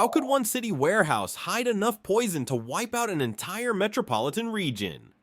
How could one city warehouse hide enough poison to wipe out an entire metropolitan region?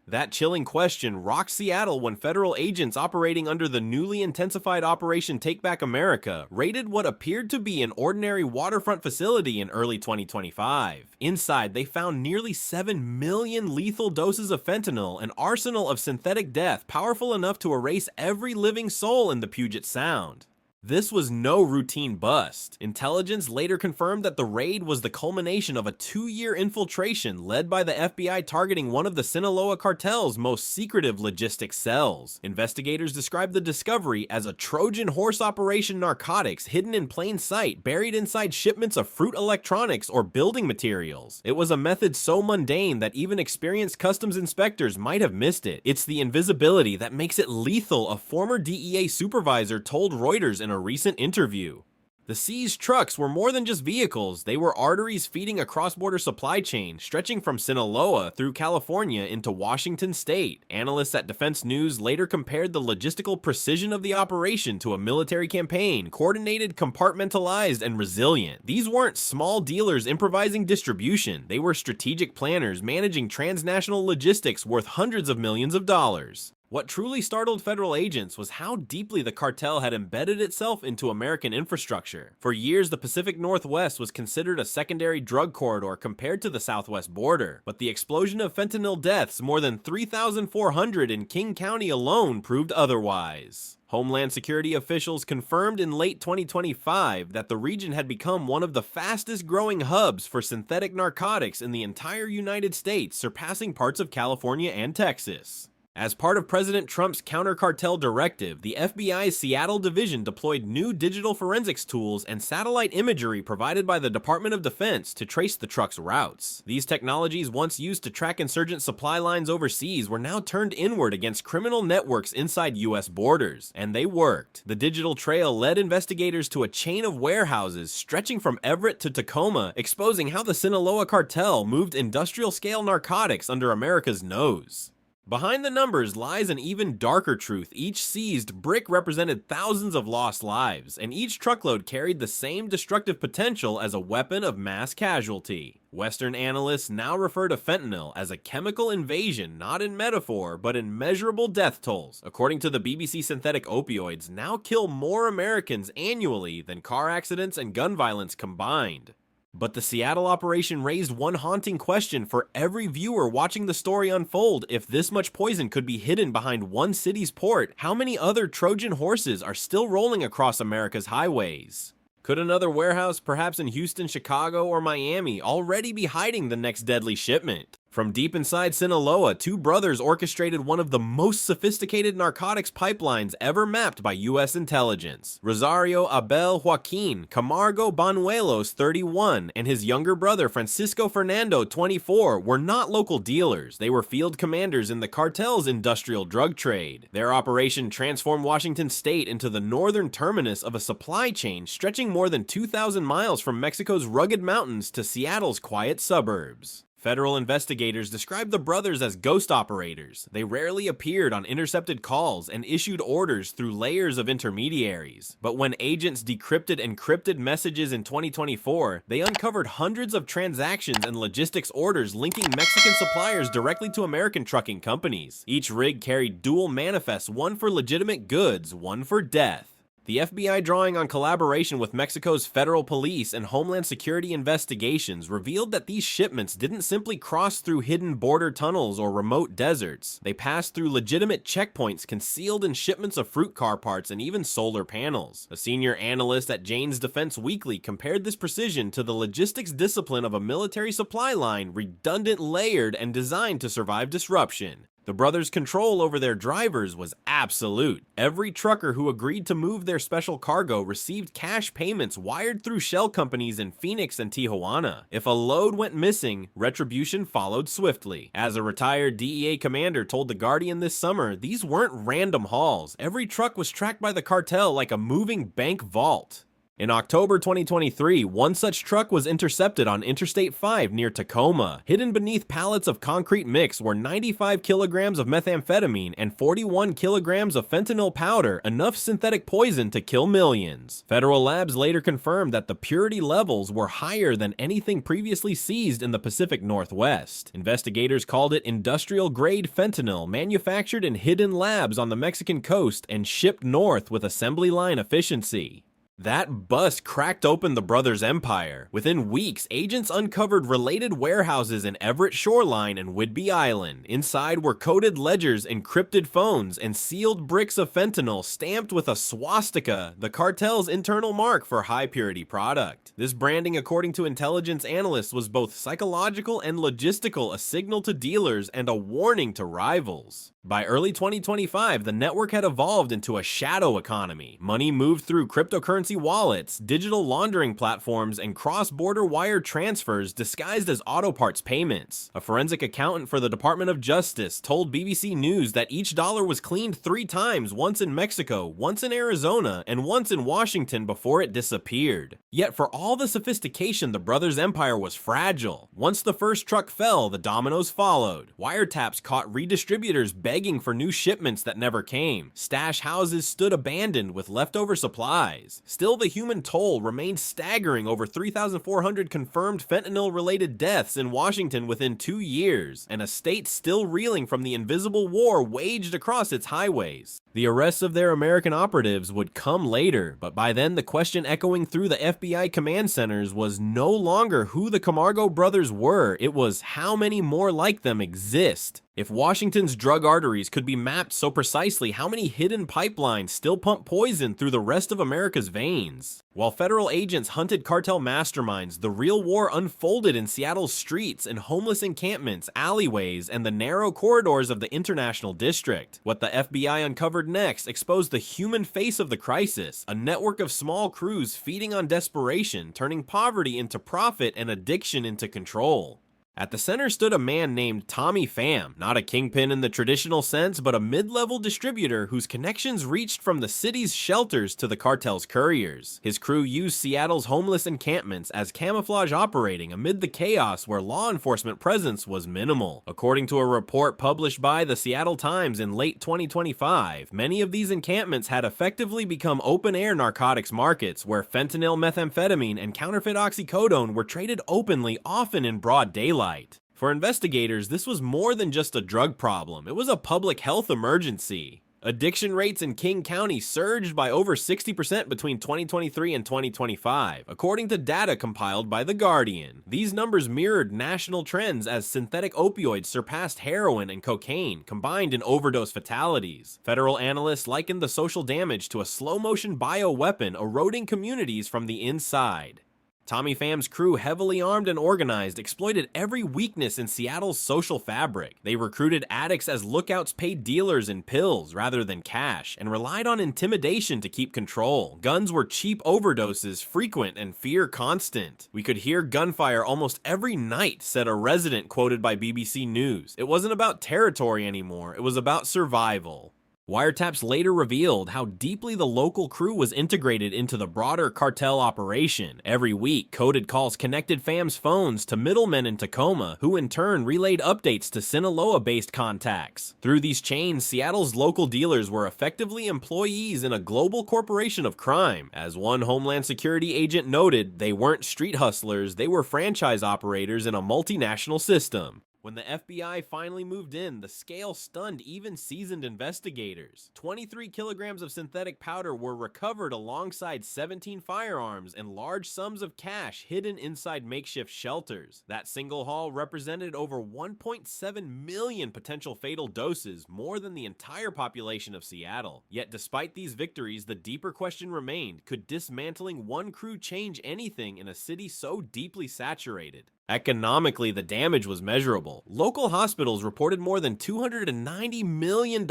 That chilling question rocked Seattle when federal agents operating under the newly intensified Operation Take Back America raided what appeared to be an ordinary waterfront facility in early 2025. Inside, they found nearly 7 million lethal doses of fentanyl, an arsenal of synthetic death powerful enough to erase every living soul in the Puget Sound. This was no routine bust. Intelligence later confirmed that the raid was the culmination of a 2-year infiltration led by the FBI targeting one of the Sinaloa cartel's most secretive logistics cells. Investigators described the discovery as a Trojan horse operation, narcotics hidden in plain sight, buried inside shipments of fruit electronics or building materials. It was a method so mundane that even experienced customs inspectors might have missed it. It's the invisibility that makes it lethal, a former DEA supervisor told Reuters in a recent interview. The seized trucks were more than just vehicles, they were arteries feeding a cross-border supply chain stretching from Sinaloa through California into Washington state. Analysts at Defense News later compared the logistical precision of the operation to a military campaign, coordinated, compartmentalized, and resilient. These weren't small dealers improvising distribution, they were strategic planners managing transnational logistics worth hundreds of millions of dollars. What truly startled federal agents was how deeply the cartel had embedded itself into American infrastructure. For years, the Pacific Northwest was considered a secondary drug corridor compared to the southwest border, but the explosion of fentanyl deaths, more than 3,400 in King County alone, proved otherwise. Homeland Security officials confirmed in late 2025 that the region had become one of the fastest growing hubs for synthetic narcotics in the entire United States, surpassing parts of California and Texas. As part of President Trump's Counter-Cartel directive, the FBI's Seattle division deployed new digital forensics tools and satellite imagery provided by the Department of Defense to trace the truck's routes. These technologies, once used to track insurgent supply lines overseas, were now turned inward against criminal networks inside U.S. borders. And they worked. The digital trail led investigators to a chain of warehouses stretching from Everett to Tacoma, exposing how the Sinaloa cartel moved industrial-scale narcotics under America's nose. Behind the numbers lies an even darker truth. Each seized brick represented thousands of lost lives, and each truckload carried the same destructive potential as a weapon of mass casualty. Western analysts now refer to fentanyl as a chemical invasion, not in metaphor, but in measurable death tolls. According to the BBC, synthetic opioids now kill more Americans annually than car accidents and gun violence combined. But the Seattle operation raised one haunting question for every viewer watching the story unfold. If this much poison could be hidden behind one city's port, how many other Trojan horses are still rolling across America's highways? Could another warehouse, perhaps in Houston, Chicago, or Miami, already be hiding the next deadly shipment? From deep inside Sinaloa, two brothers orchestrated one of the most sophisticated narcotics pipelines ever mapped by U.S. intelligence. Rosario Abel Joaquin Camargo Banuelos, 31, and his younger brother Francisco Fernando, 24, were not local dealers. They were field commanders in the cartel's industrial drug trade. Their operation transformed Washington state into the northern terminus of a supply chain stretching more than 2,000 miles from Mexico's rugged mountains to Seattle's quiet suburbs. Federal investigators described the brothers as ghost operators. They rarely appeared on intercepted calls and issued orders through layers of intermediaries. But when agents decrypted encrypted messages in 2024, they uncovered hundreds of transactions and logistics orders linking Mexican suppliers directly to American trucking companies. Each rig carried dual manifests, one for legitimate goods, one for death. The FBI, drawing on collaboration with Mexico's federal police and Homeland Security investigations, revealed that these shipments didn't simply cross through hidden border tunnels or remote deserts. They passed through legitimate checkpoints concealed in shipments of fruit car parts and even solar panels. A senior analyst at Jane's Defense Weekly compared this precision to the logistics discipline of a military supply line, redundant, layered, and designed to survive disruption. The brothers' control over their drivers was absolute. Every trucker who agreed to move their special cargo received cash payments wired through shell companies in Phoenix and Tijuana. If a load went missing, retribution followed swiftly. As a retired DEA commander told The Guardian this summer, these weren't random hauls. Every truck was tracked by the cartel like a moving bank vault. In October 2023, one such truck was intercepted on Interstate 5 near Tacoma. Hidden beneath pallets of concrete mix were 95 kilograms of methamphetamine and 41 kilograms of fentanyl powder, enough synthetic poison to kill millions. Federal labs later confirmed that the purity levels were higher than anything previously seized in the Pacific Northwest. Investigators called it industrial-grade fentanyl, manufactured in hidden labs on the Mexican coast and shipped north with assembly line efficiency. That bust cracked open the brothers' empire. Within weeks, agents uncovered related warehouses in Everett Shoreline and Whidbey Island. Inside were coded ledgers, encrypted phones, and sealed bricks of fentanyl stamped with a swastika, the cartel's internal mark for high-purity product. This branding, according to intelligence analysts, was both psychological and logistical, a signal to dealers and a warning to rivals. By early 2025, the network had evolved into a shadow economy. Money moved through cryptocurrency wallets, digital laundering platforms, and cross-border wire transfers disguised as auto parts payments. A forensic accountant for the Department of Justice told BBC News that each dollar was cleaned 3 times, once in Mexico, once in Arizona, and once in Washington before it disappeared. Yet for all the sophistication, the brothers' empire was fragile. Once the first truck fell, the dominoes followed. Wiretaps caught redistributors begging for new shipments that never came. Stash houses stood abandoned with leftover supplies. Still, the human toll remained staggering, over 3,400 confirmed fentanyl-related deaths in Washington within 2 years, and a state still reeling from the invisible war waged across its highways. The arrests of their American operatives would come later, but by then the question echoing through the FBI command centers was no longer who the Camargo brothers were, it was how many more like them exist. If Washington's drug arteries could be mapped so precisely, how many hidden pipelines still pump poison through the rest of America's veins? While federal agents hunted cartel masterminds, the real war unfolded in Seattle's streets, in homeless encampments, alleyways, and the narrow corridors of the International District. What the FBI uncovered next exposed the human face of the crisis, a network of small crews feeding on desperation, turning poverty into profit and addiction into control. At the center stood a man named Tommy Pham, not a kingpin in the traditional sense, but a mid-level distributor whose connections reached from the city's shelters to the cartel's couriers. His crew used Seattle's homeless encampments as camouflage, operating amid the chaos where law enforcement presence was minimal. According to a report published by the Seattle Times in late 2025, many of these encampments had effectively become open-air narcotics markets where fentanyl, methamphetamine, and counterfeit oxycodone were traded openly, often in broad daylight. For investigators, this was more than just a drug problem, it was a public health emergency. Addiction rates in King County surged by over 60% between 2023 and 2025, according to data compiled by The Guardian. These numbers mirrored national trends as synthetic opioids surpassed heroin and cocaine, combined in overdose fatalities. Federal analysts likened the social damage to a slow-motion bioweapon eroding communities from the inside. Tommy Pham's crew, heavily armed and organized, exploited every weakness in Seattle's social fabric. They recruited addicts as lookouts, paid dealers in pills rather than cash, and relied on intimidation to keep control. Guns were cheap overdoses, frequent, and fear constant. "We could hear gunfire almost every night," said a resident quoted by BBC News. It wasn't about territory anymore, it was about survival. Wiretaps later revealed how deeply the local crew was integrated into the broader cartel operation. Every week, coded calls connected Pham's phones to middlemen in Tacoma, who in turn relayed updates to Sinaloa-based contacts. Through these chains, Seattle's local dealers were effectively employees in a global corporation of crime. As one Homeland Security agent noted, they weren't street hustlers, they were franchise operators in a multinational system. When the FBI finally moved in, the scale stunned even seasoned investigators. 23 kilograms of synthetic powder were recovered alongside 17 firearms and large sums of cash hidden inside makeshift shelters. That single haul represented over 1.7 million potential fatal doses, more than the entire population of Seattle. Yet despite these victories, the deeper question remained: could dismantling one crew change anything in a city so deeply saturated? Economically, the damage was measurable. Local hospitals reported more than $290 million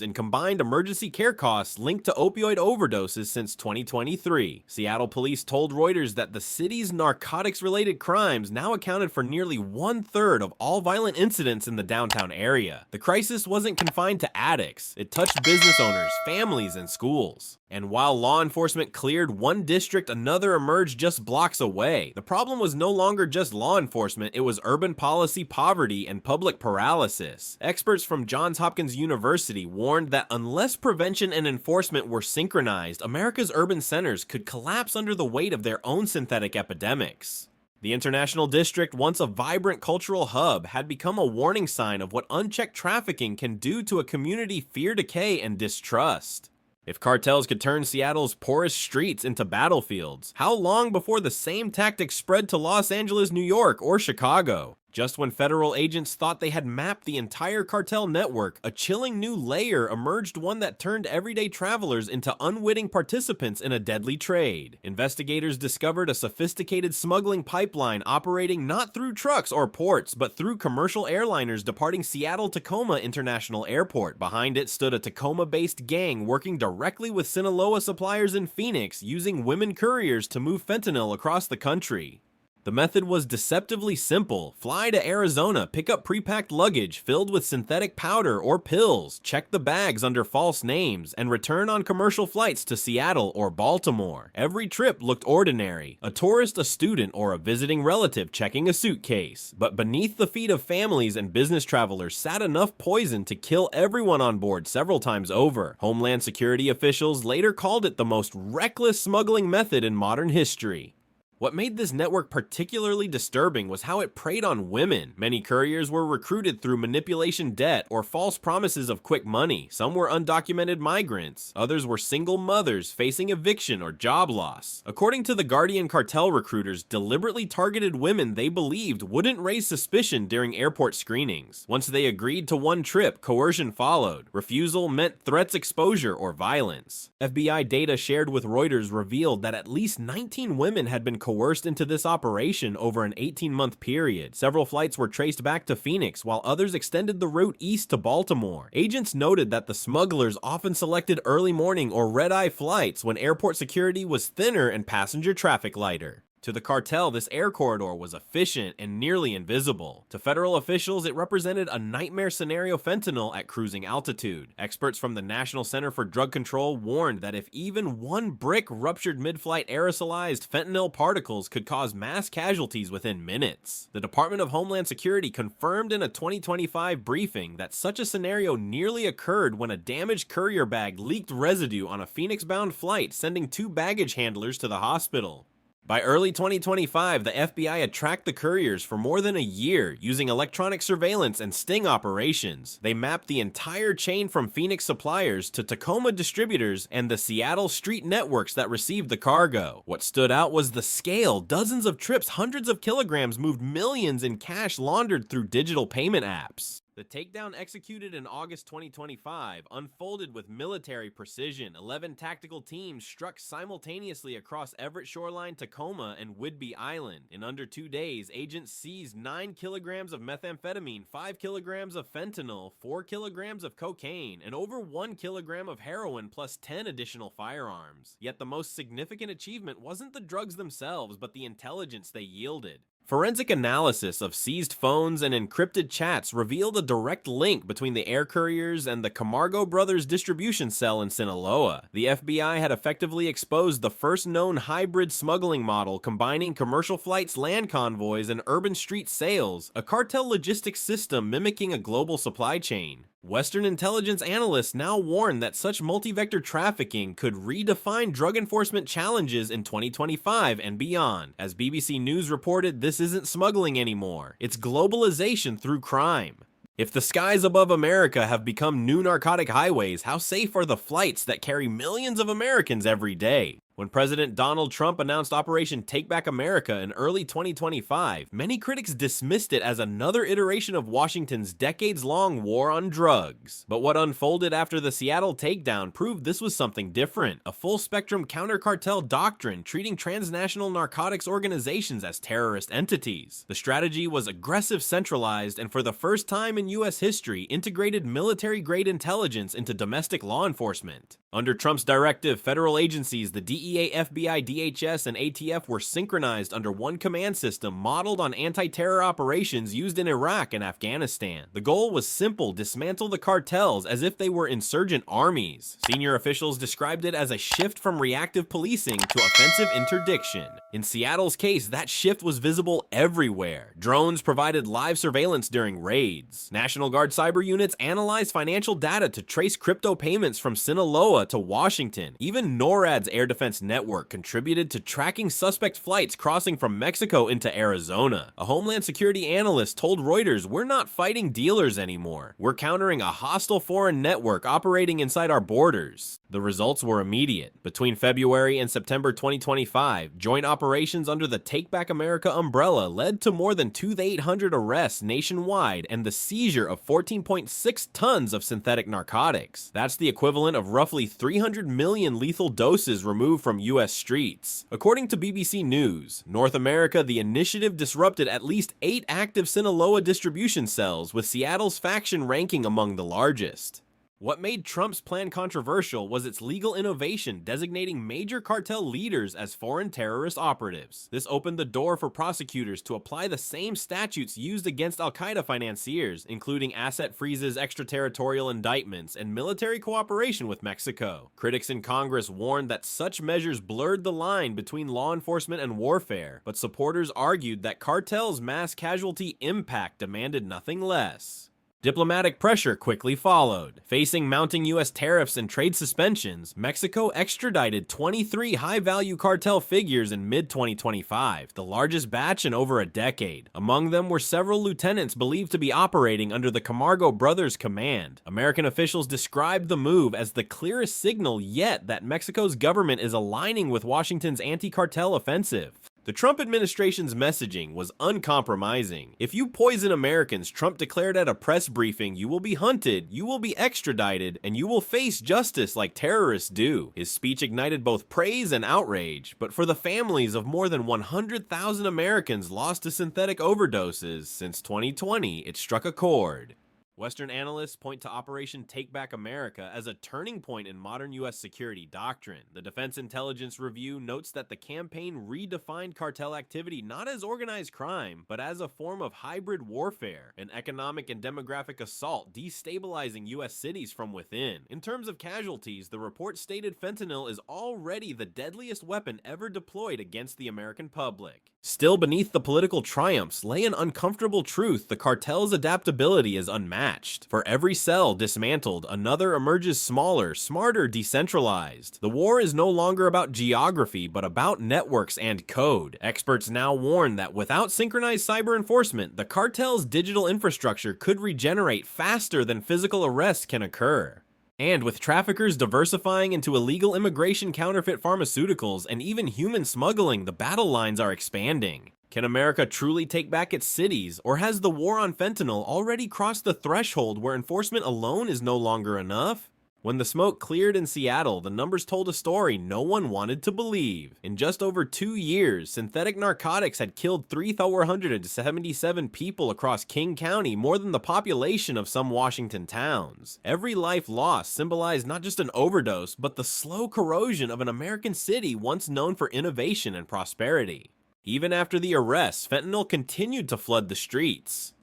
in combined emergency care costs linked to opioid overdoses since 2023. Seattle police told Reuters that the city's narcotics-related crimes now accounted for nearly one-third of all violent incidents in the downtown area. The crisis wasn't confined to addicts. It touched business owners, families, and schools. And while law enforcement cleared one district, another emerged just blocks away. The problem was no longer just law enforcement, it was urban policy, poverty, and public paralysis. Experts from Johns Hopkins University warned that unless prevention and enforcement were synchronized, America's urban centers could collapse under the weight of their own synthetic epidemics. The International District, once a vibrant cultural hub, had become a warning sign of what unchecked trafficking can do to a community fear, decay, and distrust. If cartels could turn Seattle's poorest streets into battlefields, how long before the same tactics spread to Los Angeles, New York, or Chicago? Just when federal agents thought they had mapped the entire cartel network, a chilling new layer emerged, one that turned everyday travelers into unwitting participants in a deadly trade. Investigators discovered a sophisticated smuggling pipeline operating not through trucks or ports, but through commercial airliners departing Seattle-Tacoma International Airport. Behind it stood a Tacoma-based gang working directly with Sinaloa suppliers in Phoenix, using women couriers to move fentanyl across the country. The method was deceptively simple. Fly to Arizona, pick up pre-packed luggage filled with synthetic powder or pills, check the bags under false names, and return on commercial flights to Seattle or Baltimore. Every trip looked ordinary. A tourist, a student, or a visiting relative checking a suitcase. But beneath the feet of families and business travelers sat enough poison to kill everyone on board several times over. Homeland Security officials later called it the most reckless smuggling method in modern history. What made this network particularly disturbing was how it preyed on women. Many couriers were recruited through manipulation, debt, or false promises of quick money. Some were undocumented migrants. Others were single mothers facing eviction or job loss. According to the Guardian, cartel recruiters deliberately targeted women they believed wouldn't raise suspicion during airport screenings. Once they agreed to one trip, coercion followed. Refusal meant threats, exposure, or violence. FBI data shared with Reuters revealed that at least 19 women had been coerced into this operation over an 18-month period. Several flights were traced back to Phoenix, while others extended the route east to Baltimore. Agents noted that the smugglers often selected early morning or red-eye flights when airport security was thinner and passenger traffic lighter. To the cartel, this air corridor was efficient and nearly invisible. To federal officials, it represented a nightmare scenario: fentanyl at cruising altitude. Experts from the National Center for Drug Control warned that if even one brick ruptured mid-flight, aerosolized fentanyl particles could cause mass casualties within minutes. The Department of Homeland Security confirmed in a 2025 briefing that such a scenario nearly occurred when a damaged courier bag leaked residue on a Phoenix-bound flight, sending 2 baggage handlers to the hospital. By early 2025, the FBI had tracked the couriers for more than a year using electronic surveillance and sting operations. They mapped the entire chain from Phoenix suppliers to Tacoma distributors and the Seattle street networks that received the cargo. What stood out was the scale: dozens of trips, hundreds of kilograms, moved millions in cash laundered through digital payment apps. The takedown, executed in August 2025, unfolded with military precision. 11 tactical teams struck simultaneously across Everett Shoreline, Tacoma, and Whidbey Island. In under 2 days, agents seized 9 kilograms of methamphetamine, 5 kilograms of fentanyl, 4 kilograms of cocaine, and over 1 kilogram of heroin, plus 10 additional firearms. Yet the most significant achievement wasn't the drugs themselves, but the intelligence they yielded. Forensic analysis of seized phones and encrypted chats revealed a direct link between the air couriers and the Camargo brothers' distribution cell in Sinaloa. The FBI had effectively exposed the first known hybrid smuggling model, combining commercial flights, land convoys, and urban street sales, a cartel logistics system mimicking a global supply chain. Western intelligence analysts now warn that such multi-vector trafficking could redefine drug enforcement challenges in 2025 and beyond. As BBC News reported, this isn't smuggling anymore. It's globalization through crime. If the skies above America have become new narcotic highways, how safe are the flights that carry millions of Americans every day? When President Donald Trump announced Operation Take Back America in early 2025, many critics dismissed it as another iteration of Washington's decades-long war on drugs. But what unfolded after the Seattle takedown proved this was something different, a full-spectrum counter-cartel doctrine treating transnational narcotics organizations as terrorist entities. The strategy was aggressive, centralized, and for the first time in U.S. history, integrated military-grade intelligence into domestic law enforcement. Under Trump's directive, federal agencies, the DEA, FBI, DHS, and ATF were synchronized under one command system modeled on anti-terror operations used in Iraq and Afghanistan. The goal was simple: dismantle the cartels as if they were insurgent armies. Senior officials described it as a shift from reactive policing to offensive interdiction. In Seattle's case, that shift was visible everywhere. Drones provided live surveillance during raids. National Guard cyber units analyzed financial data to trace crypto payments from Sinaloa to Washington. Even NORAD's air defense network contributed to tracking suspect flights crossing from Mexico into Arizona. A Homeland Security analyst told Reuters, "We're not fighting dealers anymore. We're countering a hostile foreign network operating inside our borders." The results were immediate. Between February and September 2025, joint operations under the Take Back America umbrella led to more than 2,800 arrests nationwide and the seizure of 14.6 tons of synthetic narcotics. That's the equivalent of roughly 300 million lethal doses removed from U.S. streets. According to BBC News, North America, the initiative disrupted at least 8 active Sinaloa distribution cells, with Seattle's faction ranking among the largest. What made Trump's plan controversial was its legal innovation designating major cartel leaders as foreign terrorist operatives. This opened the door for prosecutors to apply the same statutes used against al-Qaeda financiers, including asset freezes, extraterritorial indictments, and military cooperation with Mexico. Critics in Congress warned that such measures blurred the line between law enforcement and warfare, but supporters argued that cartels' mass casualty impact demanded nothing less. Diplomatic pressure quickly followed. Facing mounting U.S. tariffs and trade suspensions, Mexico extradited 23 high-value cartel figures in mid-2025, the largest batch in over a decade. Among them were several lieutenants believed to be operating under the Camargo brothers' command. American officials described the move as the clearest signal yet that Mexico's government is aligning with Washington's anti-cartel offensive. The Trump administration's messaging was uncompromising. If you poison Americans, Trump declared at a press briefing, you will be hunted, you will be extradited, and you will face justice like terrorists do. His speech ignited both praise and outrage, but for the families of more than 100,000 Americans lost to synthetic overdoses since 2020, it struck a chord. Western analysts point to Operation Take Back America as a turning point in modern U.S. security doctrine. The Defense Intelligence Review notes that the campaign redefined cartel activity not as organized crime, but as a form of hybrid warfare, an economic and demographic assault destabilizing U.S. cities from within. In terms of casualties, the report stated fentanyl is already the deadliest weapon ever deployed against the American public. Still, beneath the political triumphs lay an uncomfortable truth: the cartel's adaptability is unmatched. For every cell dismantled, another emerges smaller, smarter, decentralized. The war is no longer about geography, but about networks and code. Experts now warn that without synchronized cyber enforcement, the cartel's digital infrastructure could regenerate faster than physical arrests can occur. And with traffickers diversifying into illegal immigration, counterfeit pharmaceuticals, and even human smuggling, the battle lines are expanding. Can America truly take back its cities, or has the war on fentanyl already crossed the threshold where enforcement alone is no longer enough? When the smoke cleared in Seattle, the numbers told a story no one wanted to believe. In just over 2 years, synthetic narcotics had killed 3,477 people across King County, more than the population of some Washington towns. Every life lost symbolized not just an overdose, but the slow corrosion of an American city once known for innovation and prosperity. Even after the arrests, fentanyl continued to flood the streets.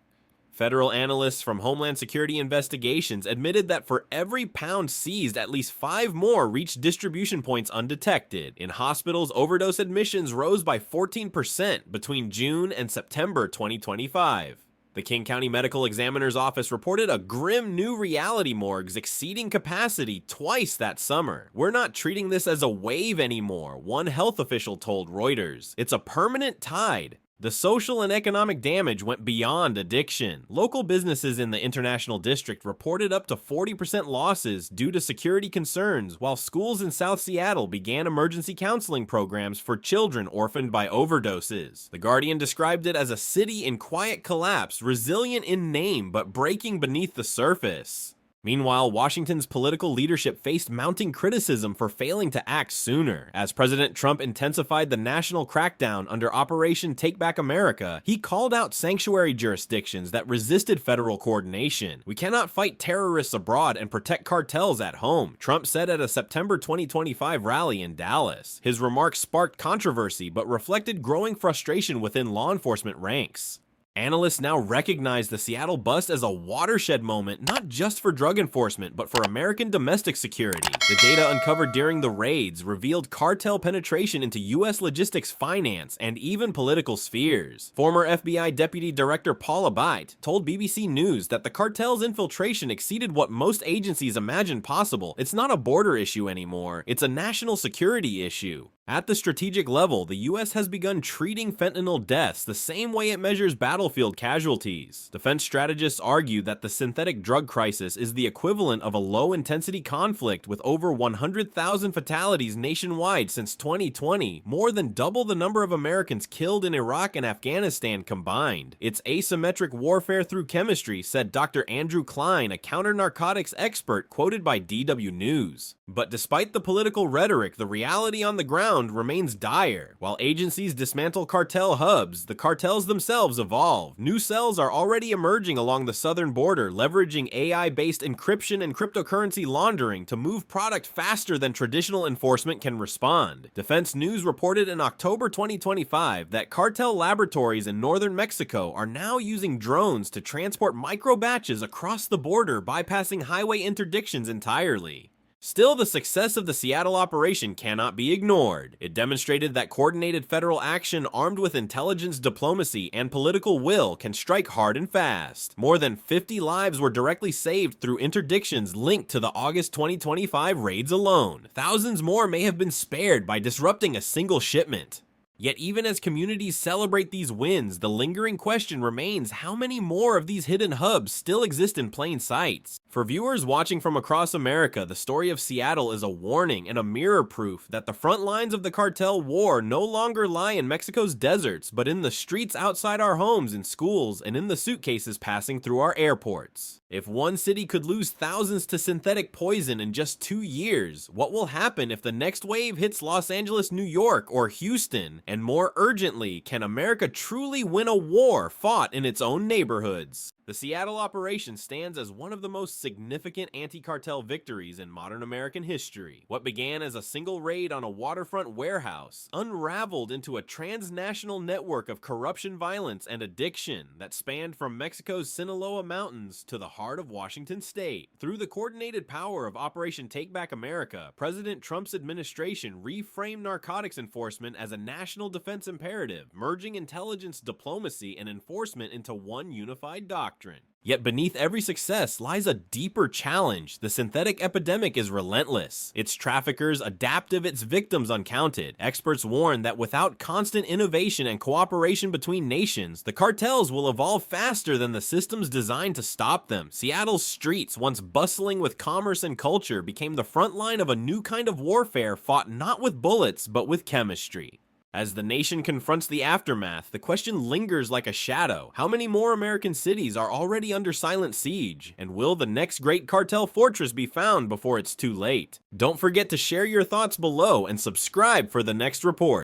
Federal analysts from Homeland Security Investigations admitted that for every pound seized, at least 5 more reached distribution points undetected. In hospitals, overdose admissions rose by 14% between June and September 2025. The King County Medical Examiner's Office reported a grim new reality: morgues exceeding capacity twice that summer. "We're not treating this as a wave anymore," one health official told Reuters. "It's a permanent tide." The social and economic damage went beyond addiction. Local businesses in the International District reported up to 40% losses due to security concerns, while schools in South Seattle began emergency counseling programs for children orphaned by overdoses. The Guardian described it as a city in quiet collapse, resilient in name but breaking beneath the surface. Meanwhile, Washington's political leadership faced mounting criticism for failing to act sooner. As President Trump intensified the national crackdown under Operation Take Back America, he called out sanctuary jurisdictions that resisted federal coordination. "We cannot fight terrorists abroad and protect cartels at home," Trump said at a September 2025 rally in Dallas. His remarks sparked controversy but reflected growing frustration within law enforcement ranks. Analysts now recognize the Seattle bust as a watershed moment, not just for drug enforcement, but for American domestic security. The data uncovered during the raids revealed cartel penetration into U.S. logistics, finance, and even political spheres. Former FBI Deputy Director Paul Abate told BBC News that the cartel's infiltration exceeded what most agencies imagined possible. "It's not a border issue anymore, it's a national security issue." At the strategic level, the U.S. has begun treating fentanyl deaths the same way it measures battlefield casualties. Defense strategists argue that the synthetic drug crisis is the equivalent of a low-intensity conflict with over 100,000 fatalities nationwide since 2020, more than double the number of Americans killed in Iraq and Afghanistan combined. "It's asymmetric warfare through chemistry," said Dr. Andrew Klein, a counter-narcotics expert quoted by DW News. But despite the political rhetoric, the reality on the ground remains dire. While agencies dismantle cartel hubs, the cartels themselves evolve. New cells are already emerging along the southern border, leveraging AI-based encryption and cryptocurrency laundering to move product faster than traditional enforcement can respond. Defense News reported in October 2025 that cartel laboratories in northern Mexico are now using drones to transport micro batches across the border, bypassing highway interdictions entirely. Still, the success of the Seattle operation cannot be ignored. It demonstrated that coordinated federal action armed with intelligence, diplomacy, and political will can strike hard and fast. More than 50 lives were directly saved through interdictions linked to the August 2025 raids alone. Thousands more may have been spared by disrupting a single shipment. Yet even as communities celebrate these wins, the lingering question remains: how many more of these hidden hubs still exist in plain sight? For viewers watching from across America, the story of Seattle is a warning and a mirror proof that the front lines of the cartel war no longer lie in Mexico's deserts, but in the streets outside our homes and schools, and in the suitcases passing through our airports. If one city could lose thousands to synthetic poison in just 2 years, what will happen if the next wave hits Los Angeles, New York, or Houston? And more urgently, can America truly win a war fought in its own neighborhoods? The Seattle operation stands as one of the most significant anti-cartel victories in modern American history. What began as a single raid on a waterfront warehouse unraveled into a transnational network of corruption, violence, and addiction that spanned from Mexico's Sinaloa mountains to the heart of Washington state. Through the coordinated power of Operation Take Back America, President Trump's administration reframed narcotics enforcement as a national defense imperative, merging intelligence, diplomacy, and enforcement into one unified doctrine. Yet beneath every success lies a deeper challenge. The synthetic epidemic is relentless. Its traffickers adaptive, its victims uncounted. Experts warn that without constant innovation and cooperation between nations, the cartels will evolve faster than the systems designed to stop them. Seattle's streets, once bustling with commerce and culture, became the front line of a new kind of warfare fought not with bullets, but with chemistry. As the nation confronts the aftermath, the question lingers like a shadow. How many more American cities are already under silent siege? And will the next great cartel fortress be found before it's too late? Don't forget to share your thoughts below and subscribe for the next report.